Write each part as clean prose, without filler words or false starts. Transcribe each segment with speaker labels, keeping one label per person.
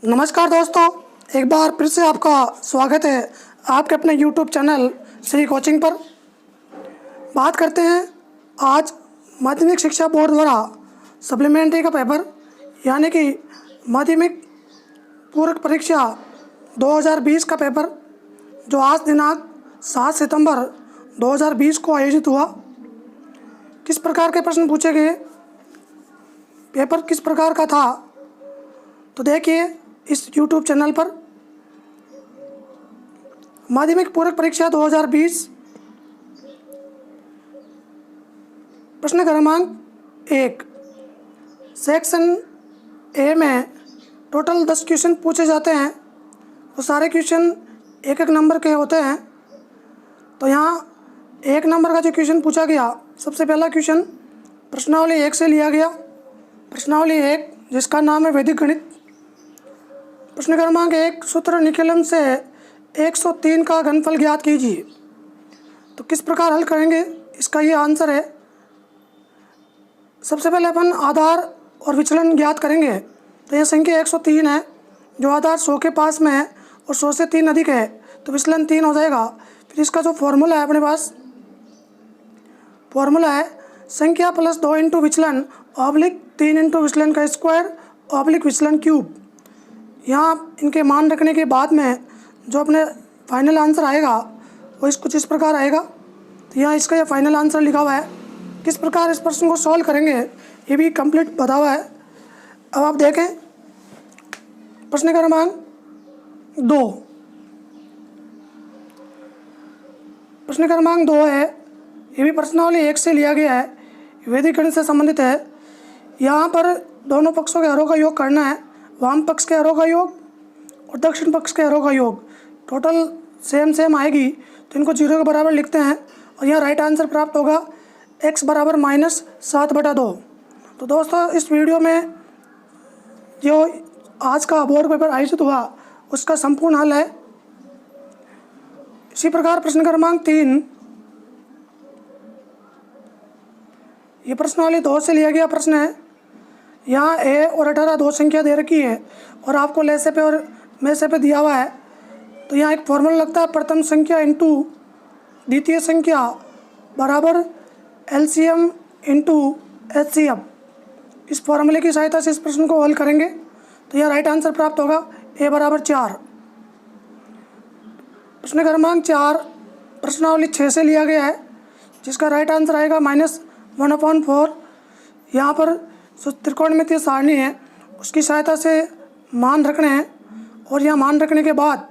Speaker 1: नमस्कार दोस्तों, एक बार फिर से आपका स्वागत है आपके अपने YouTube चैनल श्री कोचिंग पर। बात करते हैं आज माध्यमिक शिक्षा बोर्ड द्वारा सप्लीमेंट्री का पेपर यानी कि माध्यमिक पूरक परीक्षा 2020 का पेपर जो आज दिनांक 7 सितंबर 2020 को आयोजित हुआ। किस प्रकार के प्रश्न पूछे गए, पेपर किस प्रकार का था, तो देखिए इस YouTube चैनल पर। माध्यमिक पूरक परीक्षा 2020 प्रश्न क्रमांक 1 सेक्शन ए में टोटल 10 क्वेश्चन पूछे जाते हैं। वो सारे क्वेश्चन एक एक नंबर के होते हैं। तो यहाँ 1 नंबर का जो क्वेश्चन पूछा गया, सबसे पहला क्वेश्चन प्रश्नावली 1 से लिया गया। प्रश्नावली 1 जिसका नाम है वैदिक गणित। प्रश्न क्रमांक 1 सूत्र निकलन से 103 का घनफल ज्ञात कीजिए। तो किस प्रकार हल करेंगे, इसका ये आंसर है। सबसे पहले अपन आधार और विचलन ज्ञात करेंगे। तो यह संख्या 103 है, जो आधार 100 के पास में है और 100 से 3 अधिक है, तो विचलन 3 हो जाएगा। फिर इसका जो फॉर्मूला है अपने पास, फॉर्मूला है संख्या प्लस 2 इंटू विचलन ऑब्लिक 3 इंटू विचलन का स्क्वायर ऑब्लिक विचलन क्यूब। यहाँ इनके मान रखने के बाद में जो अपने फाइनल आंसर आएगा वो कुछ इस प्रकार आएगा। तो यहाँ इसका ये फाइनल आंसर लिखा हुआ है। किस प्रकार इस प्रश्न को सॉल्व करेंगे ये भी कंप्लीट बता हुआ है। अब आप देखें प्रश्न क्रमांक 2। प्रश्न क्रमांक 2 है, ये भी प्रश्नावली 1 से लिया गया है, वैदिक गणित से संबंधित है। यहाँ पर दोनों पक्षों के हरों का योग करना है, वाम पक्ष के हरों का योग और दक्षिण पक्ष के हरों का योग। टोटल सेम आएगी तो इनको 0 के बराबर लिखते हैं और यहाँ राइट आंसर प्राप्त होगा x बराबर -7/2। तो दोस्तों इस वीडियो में जो आज का बोर्ड पेपर आयोजित हुआ उसका संपूर्ण हल है। इसी प्रकार प्रश्न क्रमांक 3, ये प्रश्नावली 2 से लिया गया प्रश्न है। यहाँ a और 18 दो संख्या दे रखी है और आपको लैसे पे और मैसे पे दिया हुआ है। तो यहाँ एक फॉर्मूला लगता है प्रथम संख्या इंटू द्वितीय संख्या बराबर LCM इंटू HCF। इस फॉर्मूले की सहायता से इस प्रश्न को हल करेंगे तो यह राइट आंसर प्राप्त होगा a बराबर 4। प्रश्न क्रमांक 4 प्रश्नावली 6 से लिया गया है, जिसका राइट आंसर आएगा -1/4। यहाँ पर जो त्रिकोणमितीय सारणी है उसकी सहायता से मान रखने हैं और यह मान रखने के बाद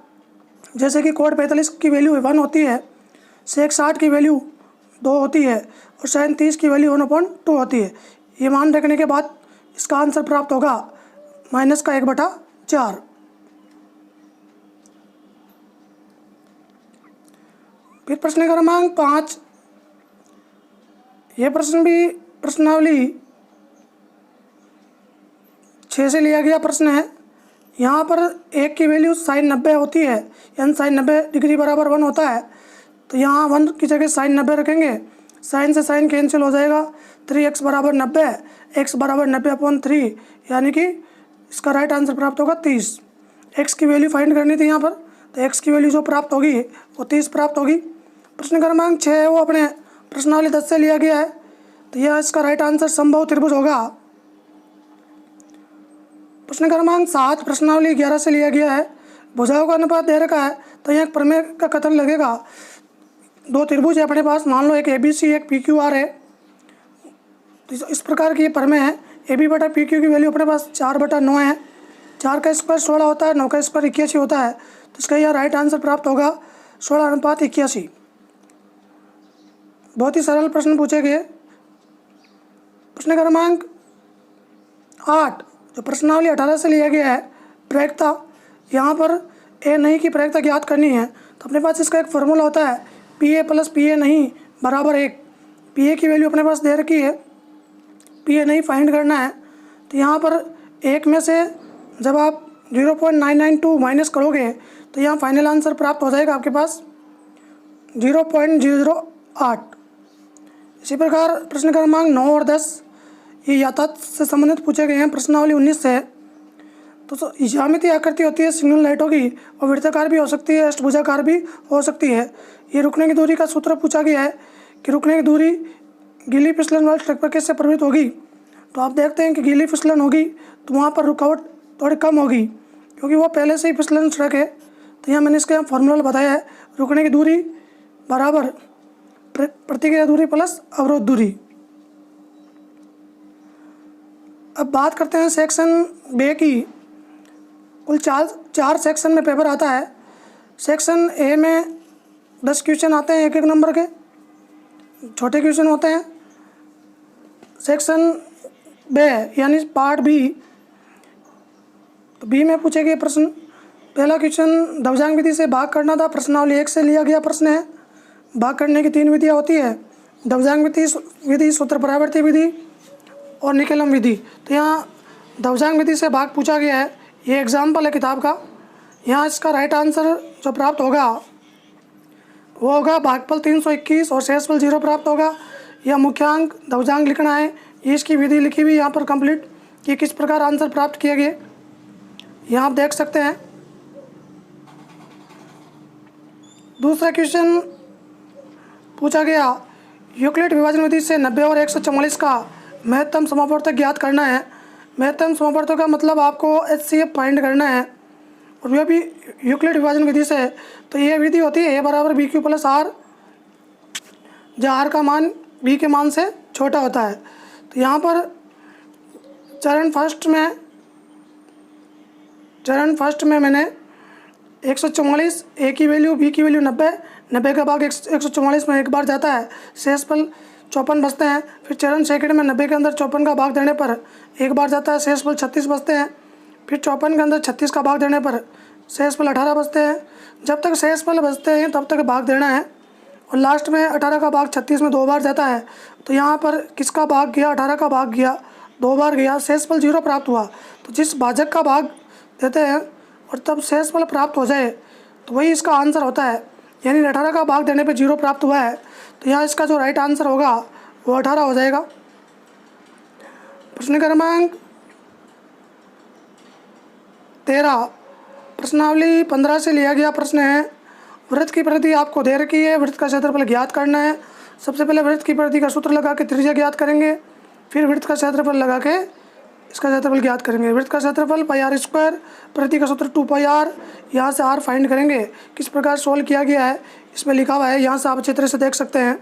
Speaker 1: जैसे कि कोण 45 की वैल्यू 1 होती है, सेक 60 की वैल्यू 2 होती है और sin 30 की वैल्यू 1/2 होती है। ये मान रखने के बाद इसका आंसर प्राप्त होगा -1/4। फिर प्रश्न क्रमांक 5, ये प्रश्न भी प्रश्नावली 6 से लिया गया प्रश्न है। यहाँ पर 1 की वैल्यू sin 90 होती है, यानी sin 90 डिग्री बराबर 1 होता है। तो यहाँ 1 की जगह sin 90 रखेंगे, sin से sin कैंसिल हो जाएगा, 3x बराबर 90, x बराबर 90/3, यानी कि इसका राइट आंसर प्राप्त होगा 30। x की वैल्यू फाइंड करनी थी यहाँ पर, तो x की वैल्यू जो प्राप्त होगी वो 30 प्राप्त होगी। प्रश्न क्रमांक 6 है वो अपने प्रश्नावली 10 से लिया गया है। तो यह इसका राइट आंसर समबाहु त्रिभुज होगा। प्रश्न क्रमांक 7 प्रश्नावली 11 से लिया गया है। भुजाओं का अनुपात दे रखा है तो यहाँ एक प्रमेय का कथन लगेगा। 2 त्रिभुज है अपने पास, मान लो एक ABC एक PQR है। तो इस प्रकार की ये प्रमेय है। AB/PQ की वैल्यू अपने पास 4/9 है। 4 का स्क्वायर 16 होता है, 9 का स्क्वायर 81 होता है। तो इसका यह राइट आंसर प्राप्त होगा 16:81। बहुत ही सरल प्रश्न पूछे गए। प्रश्न क्रमांक 8 जो प्रश्नावली 18 से लिया गया है, प्रयोक्ता। यहाँ पर a नहीं की प्रयोक्ता ज्ञात करनी है। तो अपने पास इसका एक फॉर्मूला होता है PA + PA नहीं बराबर 1। PA की वैल्यू अपने पास दे रखी है, PA नहीं फाइंड करना है। तो यहाँ पर 1 में से जब आप 0.992 माइनस करोगे तो यहाँ फाइनल आंसर प्राप्त हो जाएगा आपके पास 0.008। इसी प्रकार प्रश्न क्रमांक 9 और 10 ये यातायात से संबंधित पूछे गए हैं प्रश्नावली 19 से। तो ज्यामितीय आकृति होती है सिग्नल लाइटों की, और वृत्ताकार भी हो सकती है, अष्टभुजाकार भी हो सकती है। ये रुकने की दूरी का सूत्र पूछा गया है कि रुकने की दूरी गीली फिसलन वाले ट्रैक पर कैसे प्रभावित होगी। तो आप देखते हैं कि गीली फिसलन होगी तो वहाँ पर रुकावट थोड़ी कम होगी, क्योंकि वो पहले से ही फिसलन सड़क है। तो यहाँ मैंने इसका फॉर्मूला बताया है, रुकने की दूरी बराबर प्रतिक्रिया दूरी प्लस अवरोध दूरी। अब बात करते हैं सेक्शन बे की। कुल चार सेक्शन में पेपर आता है। सेक्शन ए में 10 क्वेश्चन आते हैं, 1-1 नंबर के छोटे क्वेश्चन होते हैं। सेक्शन बे यानी पार्ट बी, तो बी में पूछे गए प्रश्न। पहला क्वेश्चन दवजांग विधि से भाग करना था, प्रश्नावली 1 से लिया गया प्रश्न है। भाग करने की 3 विधियाँ होती है, दवजांग विधि, सूत्र परावर्ती विधि और निकलम विधि। तो यहाँ दवजांग विधि से भाग पूछा गया है, ये एग्जाम्पल है किताब का। यहाँ इसका राइट आंसर जो प्राप्त होगा वो होगा भागफल 321 और शेषफल 0 प्राप्त होगा। यह मुख्यांक दवजांग लिखना है, ये इसकी विधि लिखी हुई यहाँ पर कंप्लीट कि किस प्रकार आंसर प्राप्त किए गए, यहाँ आप देख सकते हैं। दूसरा क्वेश्चन पूछा गया, यूक्लिड विभाजन विधि से 90 और 144 का महत्तम समापवर्तक ज्ञात करना है। महत्तम समापवर्तक का मतलब आपको HCF फाइंड करना है, और वह भी यूक्लिड विभाजन विधि से। तो ये विधि होती है A बराबर BQ प्लस R, जहाँ R का मान B के मान से छोटा होता है। तो यहाँ पर चरण फर्स्ट में मैंने 144, A की वैल्यू, B की वैल्यू 90, 90 का भाग 144 में एक बार जाता है, शेषफल 54 बचते हैं। फिर चरण सेकंड में 90 के अंदर 54 का भाग देने पर एक बार जाता है, शेषफल 36 बचते हैं। फिर 54 के अंदर 36 का भाग देने पर शेषफल 18 बचते हैं। जब तक शेषफल बचते हैं तब तक भाग देना है, और लास्ट में 18 का भाग 36 में 2 बार जाता है। तो यहाँ पर किसका भाग गया, 18 का भाग गया, 2 बार गया, शेषफल 0 प्राप्त हुआ। तो जिस भाजक का भाग देते हैं और तब शेषफल प्राप्त हो जाए तो वही इसका आंसर होता है, यानी 18 का भाग देने पर 0 प्राप्त हुआ है। तो यहाँ इसका जो राइट आंसर होगा वो 18 हो जाएगा। प्रश्न क्रमांक 13 प्रश्नावली 15 से लिया गया प्रश्न है। वृत्त की परिधि आपको दे रखी है, वृत्त का क्षेत्रफल ज्ञात करना है। सबसे पहले वृत्त की परिधि का सूत्र लगा के त्रिज्या ज्ञात करेंगे, फिर वृत्त का क्षेत्रफल लगा के इसका क्षेत्रफल ज्ञात करेंगे। वृत्त का क्षेत्रफल πr², परिधि का सूत्र 2πr, यहाँ से r फाइंड करेंगे। किस प्रकार सोल्व किया गया है इसमें लिखा हुआ है, यहाँ से आप अच्छी तरह से देख सकते हैं।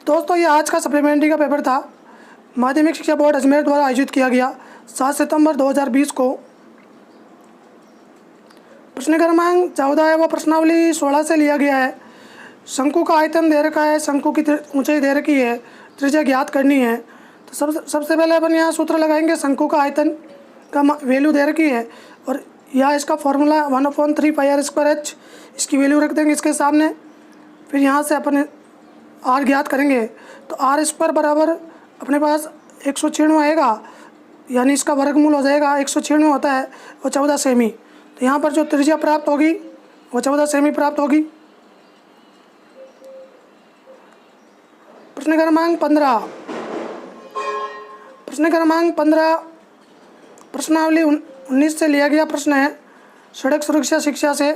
Speaker 1: दोस्तों ये आज का सप्लीमेंट्री का पेपर था, माध्यमिक शिक्षा बोर्ड अजमेर द्वारा आयोजित किया गया 7 सितंबर 2020 को। प्रश्न क्रमांक 14 है वो प्रश्नावली 16 से लिया गया है। शंकु का आयतन दे रखा है, शंकु की ऊंचाई दे रखी है, त्रिज्या ज्ञात करनी है। तो सबसे पहले अपन यहाँ सूत्र लगाएंगे। शंकु का आयतन का वैल्यू दे रखी है, और यहाँ इसका फॉर्मूला 1/3πr²h, इसकी वैल्यू रख देंगे इसके सामने। फिर यहाँ से अपन r ज्ञात करेंगे। तो r² बराबर अपने पास 196 आएगा, यानी इसका वर्गमूल हो जाएगा, 196 होता है वो 14 सेमी। तो यहाँ पर जो त्रिज्या प्राप्त होगी वो 14 सेमी प्राप्त होगी। प्रश्न क्रमांक 15 प्रश्नावली 19 से लिया गया प्रश्न है, सड़क सुरक्षा शिक्षा से।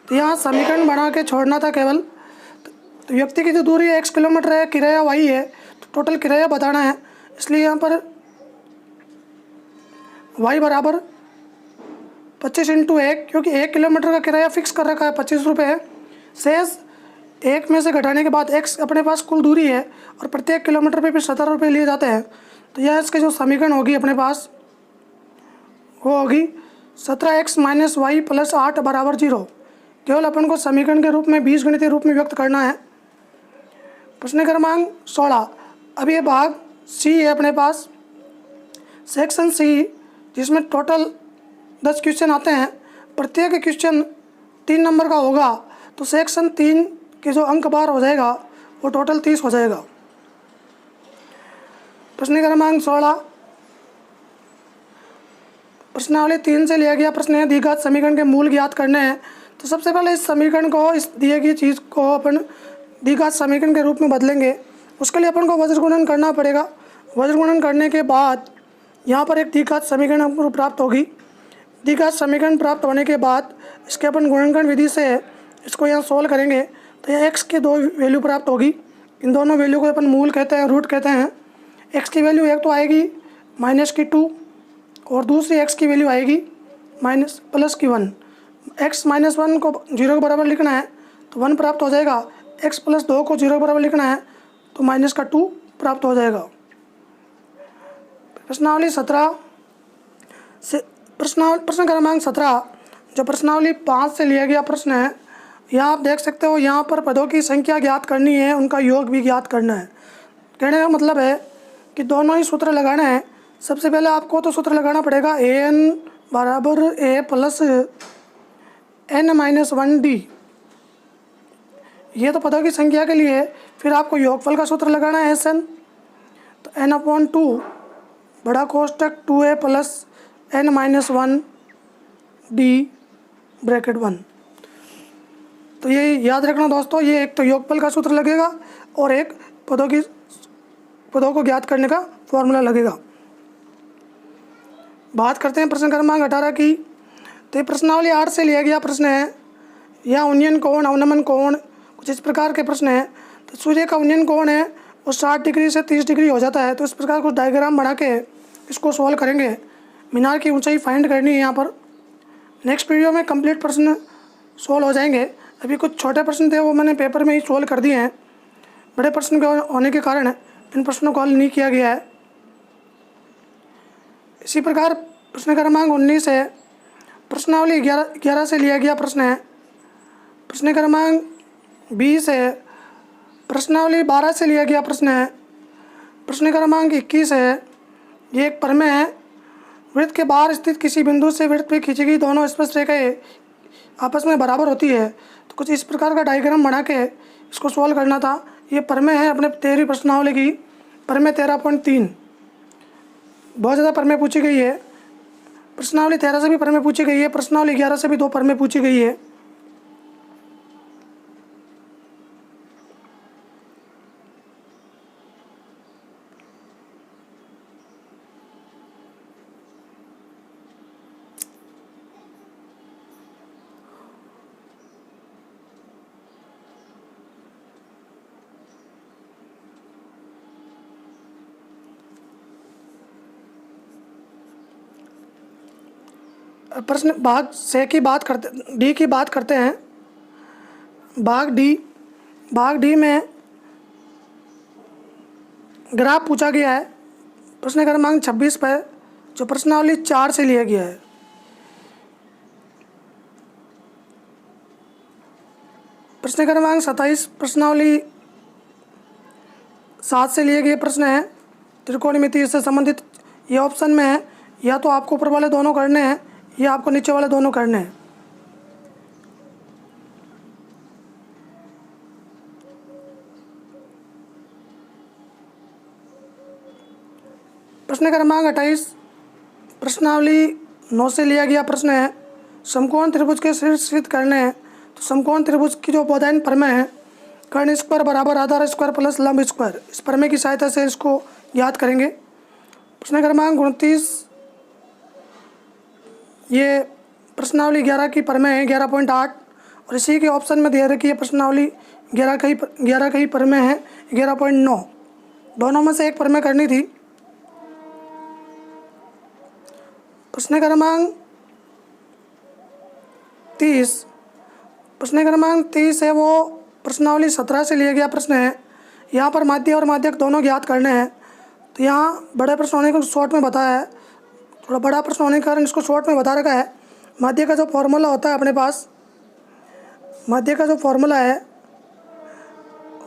Speaker 1: तो यहाँ समीकरण बना के छोड़ना था केवल। तो व्यक्ति की जो दूरी है 1 किलोमीटर है, किराया वही है, तो टोटल किराया बताना है। इसलिए यहाँ पर y बराबर 25 × 1, क्योंकि 1 किलोमीटर का किराया फिक्स कर रखा है 25 रुपये है। शेष 1 में से घटाने के बाद x अपने पास कुल दूरी है, और प्रत्येक किलोमीटर पे फिर 17 रुपये लिए जाते हैं। तो यह इसके जो समीकरण होगी अपने पास वो होगी 17x - y + 8 बराबर 0। केवल अपन को समीकरण के रूप में बीजगणितीय रूप में व्यक्त करना है। प्रश्न क्रमांक 16, अब ये भाग सी है अपने पास, सेक्शन सी, जिसमें टोटल 10 क्वेश्चन आते हैं। प्रत्येक क्वेश्चन 3 नंबर का होगा, तो सेक्शन 3 के जो अंक बार हो जाएगा वो टोटल 30 हो जाएगा। प्रश्न क्रमांक 16 प्रश्नावली 3 से लिया गया प्रश्न है, द्विघात समीकरण के मूल ज्ञात करने हैं। तो सबसे पहले इस समीकरण को, इस दिए गई चीज़ को अपन द्विघात समीकरण के रूप में बदलेंगे। उसके लिए अपन को वज्र गुणन करना पड़ेगा। वज्र गुणन करने के बाद यहाँ पर एक द्विघात समीकरण हमको प्राप्त होगी। द्विघात समीकरण प्राप्त होने के बाद इसके अपन गुणनखंड विधि से इसको यहाँ सोल्व करेंगे तो यह x के 2 वैल्यू प्राप्त होगी। इन दोनों वैल्यू को अपन मूल कहते हैं, रूट कहते हैं। x की वैल्यू एक तो आएगी -2 और दूसरी x की वैल्यू आएगी +1। x -1 को 0 के बराबर लिखना है तो 1 प्राप्त हो जाएगा। x + 2 को 0 के बराबर लिखना है तो -2 प्राप्त हो जाएगा। प्रश्नावली 17 से प्रश्न क्रमांक 17 जो प्रश्नावली 5 से लिया गया प्रश्न है। यहाँ आप देख सकते हो, यहाँ पर पदों की संख्या ज्ञात करनी है, उनका योग भी ज्ञात करना है। कहने का मतलब है कि दोनों ही सूत्र लगाना है। सबसे पहले आपको तो सूत्र लगाना पड़ेगा an बराबर a + n-1d। ये तो पदों की संख्या के लिए है। फिर आपको योगफल का सूत्र लगाना है Sn, तो n/2 बड़ा कोष्टक 2a + n-1d ब्रैकेट 1। तो ये याद रखना दोस्तों, ये एक तो योगफल का सूत्र लगेगा और एक पदों को ज्ञात करने का फॉर्मूला लगेगा। बात करते हैं प्रश्न क्रमांक 18 की। तो ये प्रश्नावली 8 से लिया गया प्रश्न है। यह उन्नयन कोण, अवनमन कोण कुछ इस प्रकार के प्रश्न है। तो सूर्य का उन्नयन कोण है वो 60 डिग्री से 30 डिग्री हो जाता है। तो इस प्रकार कुछ डायग्राम बना के इसको सॉल्व करेंगे। मीनार की ऊंचाई फाइंड करनी है यहाँ पर। नेक्स्ट वीडियो में कंप्लीट प्रश्न सॉल्व हो जाएंगे। अभी कुछ छोटे प्रश्न थे वो मैंने पेपर में ही सॉल्व कर दिए हैं। बड़े प्रश्न के होने के कारण इन प्रश्नों को हल नहीं किया गया है। इसी प्रकार प्रश्न क्रमांक 19 है। प्रश्नावली 11 से लिया गया प्रश्न है। प्रश्न क्रमांक 20 है। प्रश्नावली 12 से लिया गया प्रश्न है। प्रश्न क्रमांक 21 है। ये एक प्रमेय है। वृत्त के बाहर स्थित किसी बिंदु से वृत्त पे खींची गई दोनों स्पर्श रेखाएं आपस में बराबर होती है। तो कुछ इस प्रकार का डायग्राम बना के इसको सॉल्व करना था। ये प्रमेय है अपने 13वीं प्रश्नावली की, प्रमेय 13.3। बहुत ज़्यादा प्रमेय पूछी गई है। प्रश्नावली 13 से भी प्रमेय पूछी गई है। प्रश्नावली 11 से भी 2 प्रमेय पूछी गई है। प्रश्न भाग से की बात करते डी की बात करते हैं। भाग डी में ग्राफ पूछा गया है प्रश्न क्रमांक 26 पर, जो प्रश्नावली 4 से लिया गया है। प्रश्न क्रमांक 27 प्रश्नावली 7 से लिए गए प्रश्न है। त्रिकोणमिति से संबंधित ये ऑप्शन में है, या तो आपको ऊपर वाले दोनों करने हैं या आपको नीचे वाले दोनों करने हैं। प्रश्न क्रमांक 28 प्रश्नावली 9 से लिया गया प्रश्न है। समकोण त्रिभुज के शीर्ष स्थित करने हैं। तो समकोण त्रिभुज की जो बोधायन प्रमेय है, कर्ण स्क्वायर बराबर आधार स्क्वायर प्लस लंब स्क्वायर, इस प्रमेय की सहायता से इसको याद करेंगे। प्रश्न क्रमांक 29 ये प्रश्नावली 11 की प्रमेय है 11.8, और इसी के ऑप्शन में दे रखी है प्रश्नावली 11 का ही प्रमेय है 11.9। दोनों में से एक प्रमेय करनी थी। प्रश्न क्रमांक 30 है वो प्रश्नावली 17 से लिया गया प्रश्न है। यहाँ पर माध्य और माध्यक दोनों ज्ञात करने हैं। तो यहाँ बड़े प्रश्न होने को शॉर्ट में बताया है, थोड़ा बड़ा प्रश्न होने के कारण इसको शॉर्ट में बता रखा है। माध्य का जो फॉर्मूला होता है अपने पास, माध्य का जो फॉर्मूला है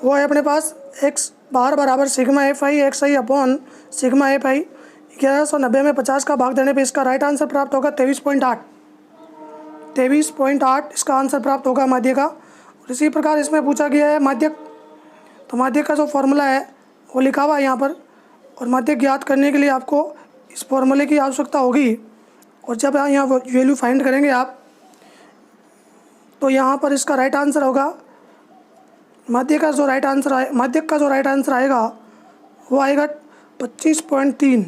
Speaker 1: वो है अपने पास x बार बराबर sigma F I x I upon sigma F I. 1190 में 50 का भाग देने पे इसका राइट आंसर प्राप्त होगा 23.8 इसका आंसर प्राप्त होगा माध्य का। और इसी प्रकार इसमें पूछा गया है माध्यक, तो माध्यक का जो फॉर्मूला है वो लिखा हुआ है यहाँ पर। और माध्यक ज्ञात करने के लिए आपको इस फॉर्मूले की आवश्यकता होगी। और जब यहाँ वैल्यू फाइंड करेंगे आप, तो यहाँ पर इसका राइट आंसर होगा माध्यक का जो राइट आंसर आएगा वो आएगा 25.3।